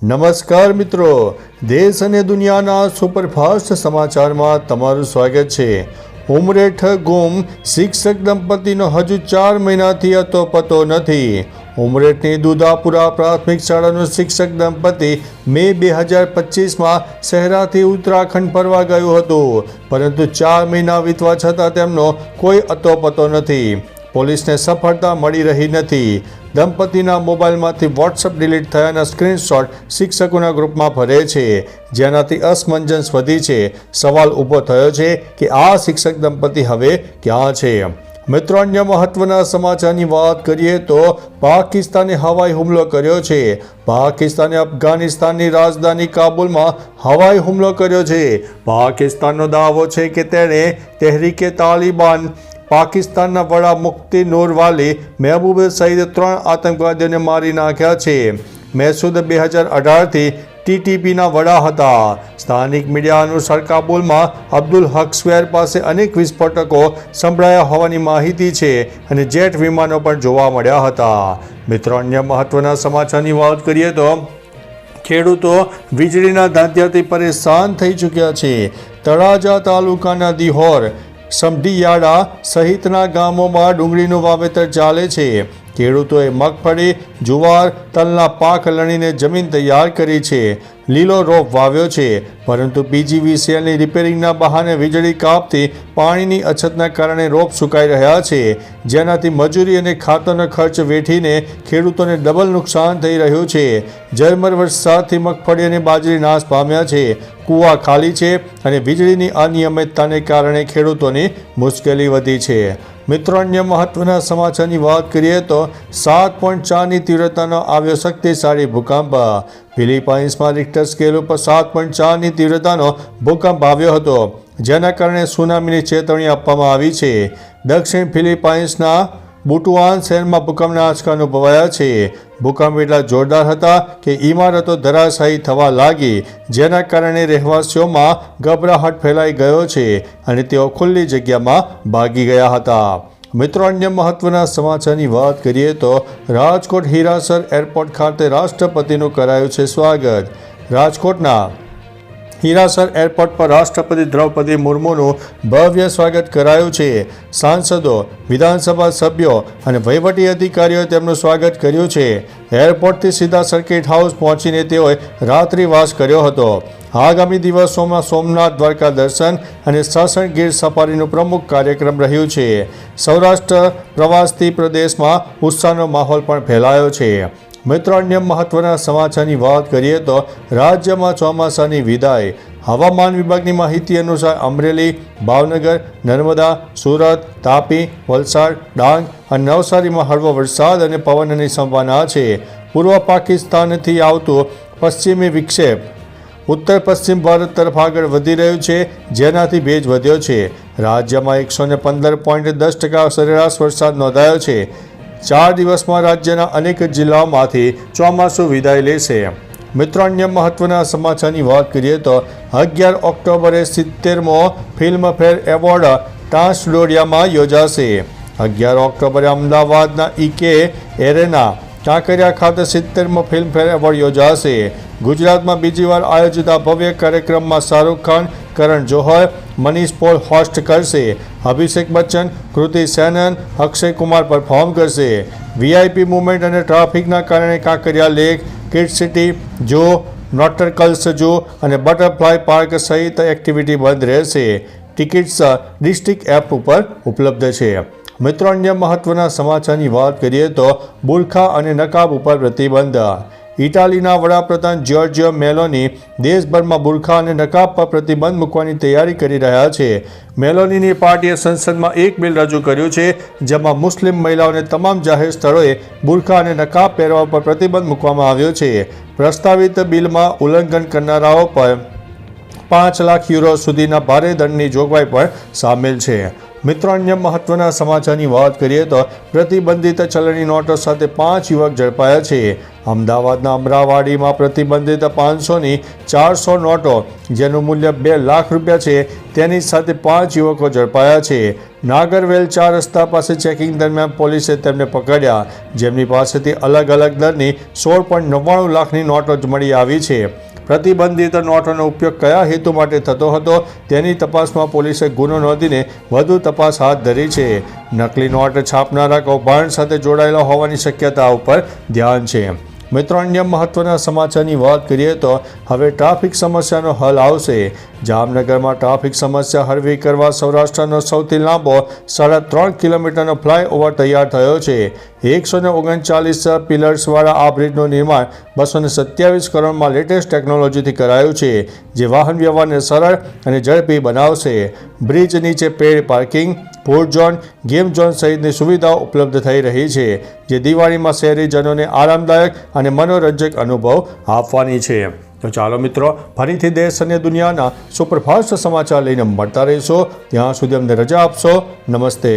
નમસ્કાર મિત્રો, દેશ અને દુનિયાના સુપરફાસ્ટ સમાચારમાં તમારું સ્વાગત છે। ઉમરેઠ ગુમ શિક્ષક દંપતીનો હજુ 4 મહિનાથી અતોપતો નથી। ઉમરેઠની દુધાપુરા પ્રાથમિક શાળાનું શિક્ષક દંપતી મે 2025માં શહેરાથી ઉત્તરાખંડ ફરવા ગયું હતું, પરંતુ 4 મહિના વીતવા છતાં તેમનો કોઈ અતોપતો નથી। પોલીસને સફળતા મળી રહી નથી। દંપતીના મોબાઈલમાંથી વોટ્સઅપ ડિલીટ થયાના સ્ક્રીનશોટ શિક્ષકોના ગ્રુપમાં ફરે છે, જેનાથી અસમંજસ વધી છે। સવાલ ઊભો થયો છે કે આ શિક્ષક દંપતી હવે ક્યાં છે? મિત્રો, અન્ય મહત્વના સમાચારની વાત કરીએ તો પાકિસ્તાને હવાઈ હુમલો કર્યો છે। પાકિસ્તાને અફઘાનિસ્તાનની રાજધાની કાબુલમાં હવાઈ હુમલો કર્યો છે। પાકિસ્તાનનો દાવો છે કે તેણે તહેરીકે તાલિબાન પાકિસ્તાનના વડા મુફ્તી નૂર વાલી મહેબૂબ સહિત 3 આતંકવાદીઓને મારી નાખ્યા છે। મસૂદ 2018થી ટીટીપીના વડા હતા। સ્થાનિક મીડિયા અનુસાર કાબુલમાં અબ્દુલ હક સ્ક્વેર પાસે અનેક વિસ્ફોટકો સંભળાયા હોવાની માહિતી છે અને જેટ વિમાનો પણ જોવા મળ્યા હતા। મિત્રો, અન્ય મહત્વના સમાચારની વાત કરીએ તો ખેડૂતો વીજળીના ધાંધિયાથી પરેશાન થઈ ચૂક્યા છે। તળાજા તાલુકાના દિહોર, સમઢિયાળા સહિતના ગામોમાં ડુંગળીનું વાવેતર ચાલે છે। ખેડૂતોએ મગફળી, જુવાર, તલના પાક લણીને જમીન તૈયાર કરી છે, લીલો રોપ વાવ્યો છે, પરંતુ પીજીવીસીએલની રિપેરિંગના બહાને વીજળી કાપથી પાણીની અછતના કારણે રોપ સુકાઈ રહ્યા છે, જેનાથી મજૂરી અને ખાતરનો ખર્ચ વેઠીને ખેડૂતોને ડબલ નુકસાન થઈ રહ્યું છે। ઝરમર વરસાદથી મગફળી અને બાજરી નાશ પામ્યા છે, કૂવા ખાલી છે અને વીજળીની અનિયમિતતાને કારણે ખેડૂતોની મુશ્કેલી વધી છે। મિત્રો, અન્ય મહત્વના સમાચારની વાત કરીએ તો 7.4ની તીવ્રતાનો આવ્યો શક્તિશાળી ભૂકંપ। ફિલિપાઇન્સમાં રિક્ટર સ્કેલ ઉપર 7.4ની તીવ્રતાનો ભૂકંપ આવ્યો હતો, જેના કારણે સુનામીની ચેતવણી આપવામાં આવી છે। દક્ષિણ ફિલિપાઇન્સના બુટુઆન શહેરમાં ભૂકંપના આંચકા અનુભવાયા છે। ભૂકંપ એટલા જોરદાર હતા કે ઇમારતો ધરાશાયી થવા લાગી, જેના કારણે રહેવાસીઓમાં ગભરાહટ ફેલાઈ ગયો છે અને તેઓ ખુલ્લી જગ્યામાં ભાગી ગયા હતા। મિત્રો, અન્ય મહત્વના સમાચારની વાત કરીએ તો રાજકોટ હીરાસર એરપોર્ટ ખાતે રાષ્ટ્રપતિનું કરાયું છે સ્વાગત। રાજકોટના હીરાસર એરપોર્ટ પર રાષ્ટ્રપતિ દ્રૌપદી મુર્મુનું ભવ્ય સ્વાગત કરાયું છે। સાંસદો, વિધાનસભા સભ્યો અને વહીવટી અધિકારીઓએ તેમનું સ્વાગત કર્યું છે। એરપોર્ટથી સીધા સર્કિટ હાઉસ પહોંચીને તેઓએ રાત્રિવાસ કર્યો હતો। આગામી દિવસોમાં સોમનાથ, દ્વારકા દર્શન અને સાસણ ગીર સફારીનું પ્રમુખ કાર્યક્રમ રહ્યું છે। સૌરાષ્ટ્ર પ્રવાસથી પ્રદેશમાં ઉત્સાહનો માહોલ પણ ફેલાયો છે। મિત્રો, અન્ય મહત્વના સમાચારની વાત કરીએ તો રાજ્યમાં ચોમાસાની વિદાય। હવામાન વિભાગની માહિતી અનુસાર અમરેલી, ભાવનગર, નર્મદા, સુરત, તાપી, વલસાડ, ડાંગ અને નવસારીમાં હળવો વરસાદ અને પવનની સંભાવના છે। પૂર્વ પાકિસ્તાનથી આવતું પશ્ચિમી વિક્ષેપ ઉત્તર પશ્ચિમ ભારત તરફ આગળ વધી રહ્યું છે, જેનાથી ભેજ વધ્યો છે। રાજ્યમાં 115.10% સરેરાશ વરસાદ નોંધાયો છે। 4 દિવસમાં રાજ્યના અનેક જિલ્લાઓમાંથી ચોમાસું વિદાય લેશે। મિત્રો, અન્ય મહત્વના સમાચારની વાત કરીએ તો 11 ઓક્ટોબરે 70મો ફિલ્મફેર એવોર્ડ ટ્રાન્સલોડિયામાં યોજાશે। 11 ઓક્ટોબરે અમદાવાદના ઈકે એરેના કાંકરિયા ખાતે 70મો ફિલ્મફેર એવોર્ડ યોજાશે। ગુજરાતમાં બીજી વાર આયોજિત આ ભવ્ય કાર્યક્રમમાં શાહરૂખ ખાન, કરણ જોહર, મનીષ પોલ હોસ્ટ કરશે। અભિષેક બચ્ચન, કૃતિ સેનન, અક્ષય કુમાર પરફોર્મ કરશે। વીઆઈપી મુવમેન્ટ અને ટ્રાફિકના કારણે Kankaria lake, kid city zoo, નોટરકલ્સ ઝૂ અને બટરફ્લાય પાર્ક સહિત એક્ટિવિટી બંધ રહેશે। ટિકિટ્સ ડિસ્ટ્રિક્ટ એપ ઉપર ઉપલબ્ધ છે। મિત્રો, અન્ય મહત્વના સમાચારની વાત કરીએ તો બુરખા અને નકાબ ઉપર પ્રતિબંધ। ઇટાલીના વડાપ્રધાન જ્યોર્જિયો મેલોની દેશભરમાં બુરખા અને નકાબ પર પ્રતિબંધ મૂકવાની તૈયારી કરી રહ્યા છે। મેલોનીની પાર્ટીએ સંસદમાં એક બિલ રજૂ કર્યું છે, જેમાં મુસ્લિમ મહિલાઓને તમામ જાહેર સ્થળોએ બુરખા અને નકાબ પહેરવા પર પ્રતિબંધ મૂકવામાં આવ્યો છે। પ્રસ્તાવિત બિલમાં ઉલ્લંઘન કરનારાઓ પર €5 લાખ સુધીના ભારે દંડની જોગવાઈ પણ સામેલ છે। મિત્રો, અન્ય મહત્વના સમાચારની વાત કરીએ તો પ્રતિબંધિત ચલણી નોટો સાથે 5 યુવક ઝડપાયા છે. અમદાવાદના અમરાવાડીમાં પ્રતિબંધિત 500ની 400 નોટો જેનું મૂલ્ય 2 લાખ રૂપિયા છે તેની સાથે 5 યુવકો ઝડપાયા છે. નાગરવેલ 4 રસ્તા પાસે ચેકિંગ દરમિયાન પોલીસે તેમને પકડ્યા, જેમની પાસેથી અલગ અલગ દરની 16.99 લાખની નોટો મળી આવી છે. પ્રતિબંધિત નોટોનો ઉપયોગ કયા હેતુ માટે થતો હતો તેની તપાસમાં પોલીસે ગુનો નોંધીને વધુ તપાસ હાથ ધરી છે. નકલી નોટ છાપનારા કૌભાંડ સાથે જોડાયેલા હોવાની શક્યતા ઉપર ધ્યાન છે. મિત્રો, અન્ય મહત્વના સમાચારની વાત કરીએ તો હવે ટ્રાફિક સમસ્યાનો હલ આવશે. જામનગરમાં ટ્રાફિક સમસ્યા હળવી કરવા સૌરાષ્ટ્રનો સૌથી લાંબો 3.5 કિલોમીટરનો ફ્લાયઓવર તૈયાર થયો છે. 139 પિલર્સવાળા આ બ્રિજનું નિર્માણ 227 કરોડમાં લેટેસ્ટ ટેકનોલોજીથી કરાયું છે, જે વાહન વ્યવહારને સરળ અને ઝડપી બનાવશે. બ્રિજ નીચે paid parking, food zone, game zone સહિતની સુવિધાઓ ઉપલબ્ધ થઈ રહી છે, જે દિવાળીમાં શહેરીજનોને આરામદાયક અને મનોરંજક અનુભવ આપવાની છે. તો ચાલો મિત્રો, ફરીથી દેશ અને દુનિયાના સુપરફાસ્ટ સમાચાર લઈને મળતા રહીશો. ત્યાં સુધી અમને રજા આપશો. નમસ્તે.